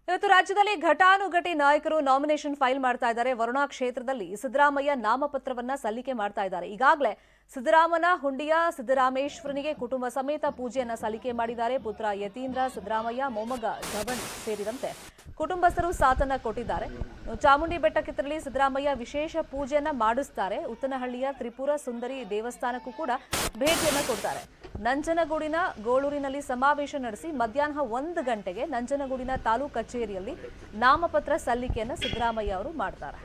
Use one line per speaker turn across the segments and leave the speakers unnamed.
ಇವತ್ತು ರಾಜ್ಯದಲ್ಲಿ ಘಟಾನುಘಟಿ ನಾಯಕರು ನಾಮಿನೇಷನ್ ಫೈಲ್ ಮಾಡ್ತಾ ಇದ್ದಾರೆ. ವರುಣಾ ಕ್ಷೇತ್ರದಲ್ಲಿ ಸಿದ್ದರಾಮಯ್ಯ ನಾಮಪತ್ರವನ್ನ ಸಲ್ಲಿಕೆ ಮಾಡ್ತಾ ಇದ್ದಾರೆ. ಈಗಾಗಲೇ ಸಿದ್ದರಾಮನ ಹುಂಡಿಯ ಸಿದ್ದರಾಮೇಶ್ವರನಿಗೆ ಕುಟುಂಬ ಸಮೇತ ಪೂಜೆಯನ್ನ ಸಲ್ಲಿಕೆ ಮಾಡಿದ್ದಾರೆ. ಪುತ್ರ ಯತೀಂದ್ರ ಸಿದ್ದರಾಮಯ್ಯ, ಮೊಮ್ಮಗ ಧವನ್ ಸೇರಿದಂತೆ ಕುಟುಂಬಸ್ಥರು ಸಾಥನ್ನ ಕೊಟ್ಟಿದ್ದಾರೆ. ಚಾಮುಂಡಿ ಬೆಟ್ಟಕ್ಕೆ ತೆರಳಿ ಸಿದ್ದರಾಮಯ್ಯ ವಿಶೇಷ ಪೂಜೆಯನ್ನ ಮಾಡಿಸ್ತಾರೆ. ಉತ್ತನಹಳ್ಳಿಯ ತ್ರಿಪುರ ಸುಂದರಿ ದೇವಸ್ಥಾನಕ್ಕೂ ಕೂಡ ಭೇಟಿಯನ್ನ ಕೊಡ್ತಾರೆ. ನಂಜನಗೂಡಿನ ಗೋಳೂರಿನಲ್ಲಿ ಸಮಾವೇಶ ನಡೆಸಿ ಮಧ್ಯಾಹ್ನ 1 ಗಂಟೆಗೆ ನಂಜನಗೂಡಿನ ತಾಲೂಕು ಕಚೇರಿಯಲ್ಲಿ ನಾಮಪತ್ರ ಸಲ್ಲಿಕೆಯನ್ನು ಸಿದ್ದರಾಮಯ್ಯ ಅವರು ಮಾಡ್ತಾರೆ.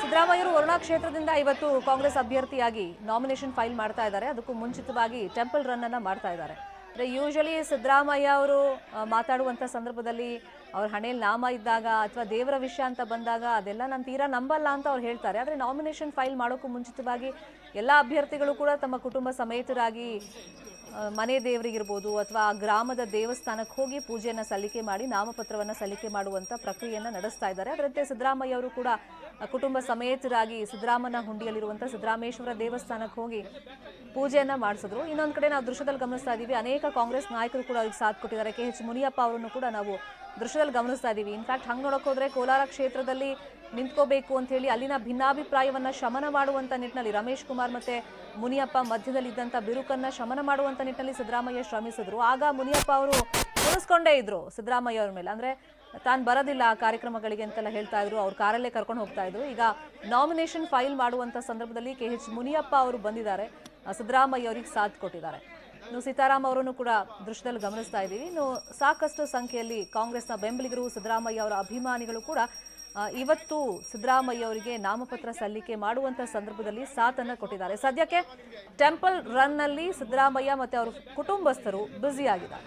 ಸಿದ್ದರಾಮಯ್ಯರು ವರುಣಾ ಕ್ಷೇತ್ರದಿಂದ ಇವತ್ತು ಕಾಂಗ್ರೆಸ್ ಅಭ್ಯರ್ಥಿಯಾಗಿ ನಾಮಿನೇಷನ್ ಫೈಲ್ ಮಾಡ್ತಾ ಇದ್ದಾರೆ. ಅದಕ್ಕೂ ಮುಂಚಿತವಾಗಿ ಟೆಂಪಲ್ ರನ್ ಅನ್ನ ಮಾಡ್ತಾ ಇದ್ದಾರೆ. ಯೂಶಲಿ ಸಿದ್ದರಾಮಯ್ಯ ಅವರು ಮಾತಾಡುವಂಥ ಸಂದರ್ಭದಲ್ಲಿ ಅವ್ರ ಹಣೆಯಲ್ಲಿ ನಾಮ ಇದ್ದಾಗ ಅಥವಾ ದೇವರ ವಿಷಯ ಅಂತ ಬಂದಾಗ ಅದೆಲ್ಲ ನಾನು ತೀರಾ ನಂಬಲ್ಲ ಅಂತ ಅವ್ರು ಹೇಳ್ತಾರೆ. ಆದರೆ ನಾಮಿನೇಷನ್ ಫೈಲ್ ಮಾಡೋಕ್ಕೂ ಮುಂಚಿತವಾಗಿ ಎಲ್ಲ ಅಭ್ಯರ್ಥಿಗಳು ಕೂಡ ತಮ್ಮ ಕುಟುಂಬ ಸಮೇತರಾಗಿ ಮನೆ ದೇವರಿಗಿರ್ಬೋದು ಅಥವಾ ಗ್ರಾಮದ ದೇವಸ್ಥಾನಕ್ಕೆ ಹೋಗಿ ಪೂಜೆಯನ್ನು ಸಲ್ಲಿಕೆ ಮಾಡಿ ನಾಮಪತ್ರವನ್ನು ಸಲ್ಲಿಕೆ ಮಾಡುವಂಥ ಪ್ರಕ್ರಿಯೆಯನ್ನು ನಡೆಸ್ತಾ ಇದ್ದಾರೆ. ಅದರಂತೆ ಸಿದ್ದರಾಮಯ್ಯ ಅವರು ಕೂಡ ಕುಟುಂಬ ಸಮೇತರಾಗಿ ಸಿದ್ದರಾಮನ ಹುಂಡಿಯಲ್ಲಿರುವಂಥ ಸಿದ್ದರಾಮೇಶ್ವರ ದೇವಸ್ಥಾನಕ್ಕೆ ಹೋಗಿ ಪೂಜೆಯನ್ನು ಮಾಡಿಸಿದ್ರು. ಇನ್ನೊಂದು ಕಡೆ ನಾವು ದೃಶ್ಯದಲ್ಲಿ ಗಮನಿಸ್ತಾ ಇದ್ದೀವಿ, ಅನೇಕ ಕಾಂಗ್ರೆಸ್ ನಾಯಕರು ಕೂಡ ಅವ್ರಿಗೆ ಸಾಥ್ ಕೊಟ್ಟಿದ್ದಾರೆ. KH ಮುನಿಯಪ್ಪ ಅವರನ್ನು ಕೂಡ ನಾವು ದೃಶ್ಯದಲ್ಲಿ ಗಮನಿಸ್ತಾ ಇದ್ದೀವಿ. ಇನ್ಫ್ಯಾಕ್ಟ್ ಹಂಗೆ ನೋಡೋಕೆ ಹೋದರೆ ಕೋಲಾರ ಕ್ಷೇತ್ರದಲ್ಲಿ ನಿಂತ್ಕೋಬೇಕು ಅಂತ ಹೇಳಿ ಅಲ್ಲಿನ ಭಿನ್ನಾಭಿಪ್ರಾಯವನ್ನ ಶಮನ ಮಾಡುವಂತ ನಿಟ್ಟಿನಲ್ಲಿ ರಮೇಶ್ ಕುಮಾರ್ ಮತ್ತೆ ಮುನಿಯಪ್ಪ ಮಧ್ಯದಲ್ಲಿದ್ದಂಥ ಬಿರುಕನ್ನ ಶಮನ ಮಾಡುವಂತ ನಿಟ್ಟಿನಲ್ಲಿ ಸಿದ್ದರಾಮಯ್ಯ ಶ್ರಮಿಸಿದ್ರು. ಆಗ ಮುನಿಯಪ್ಪ ಅವರು ಮುನಿಸ್ಕೊಂಡೇ ಇದ್ರು ಸಿದ್ದರಾಮಯ್ಯ ಅವ್ರ ಮೇಲೆ. ಅಂದ್ರೆ ತಾನು ಬರೋದಿಲ್ಲ ಆ ಕಾರ್ಯಕ್ರಮಗಳಿಗೆ ಅಂತೆಲ್ಲ ಹೇಳ್ತಾ ಇದ್ರು. ಅವ್ರ ಕಾರಲ್ಲೇ ಕರ್ಕೊಂಡು ಹೋಗ್ತಾ ಇದ್ರು. ಈಗ ನಾಮಿನೇಷನ್ ಫೈಲ್ ಮಾಡುವಂತ ಸಂದರ್ಭದಲ್ಲಿ KH ಮುನಿಯಪ್ಪ ಅವರು ಬಂದಿದ್ದಾರೆ, ಸಿದ್ದರಾಮಯ್ಯ ಅವರಿಗೆ ಸಾಥ್ ಕೊಟ್ಟಿದ್ದಾರೆ. ಇನ್ನು ಸೀತಾರಾಮ್ ಅವರನ್ನು ಕೂಡ ದೃಶ್ಯದಲ್ಲಿ ಗಮನಿಸ್ತಾ ಇದ್ದೀವಿ. ಇನ್ನು ಸಾಕಷ್ಟು ಸಂಖ್ಯೆಯಲ್ಲಿ ಕಾಂಗ್ರೆಸ್ನ ಬೆಂಬಲಿಗರು, ಸಿದ್ದರಾಮಯ್ಯ ಅವರ ಅಭಿಮಾನಿಗಳು ಕೂಡ ಇವತ್ತು ಸಿದ್ದರಾಮಯ್ಯ ಅವರಿಗೆ ನಾಮಪತ್ರ ಸಲ್ಲಿಕೆ ಮಾಡುವಂತ ಸಂದರ್ಭದಲ್ಲಿ ಸಾಥನ್ನ ಕೊಟ್ಟಿದ್ದಾರೆ. ಸದ್ಯಕ್ಕೆ ಟೆಂಪಲ್ ರನ್ ನಲ್ಲಿ ಸಿದ್ದರಾಮಯ್ಯ ಮತ್ತೆ ಅವರ ಕುಟುಂಬಸ್ಥರು ಬ್ಯುಸಿ ಆಗಿದ್ದಾರೆ.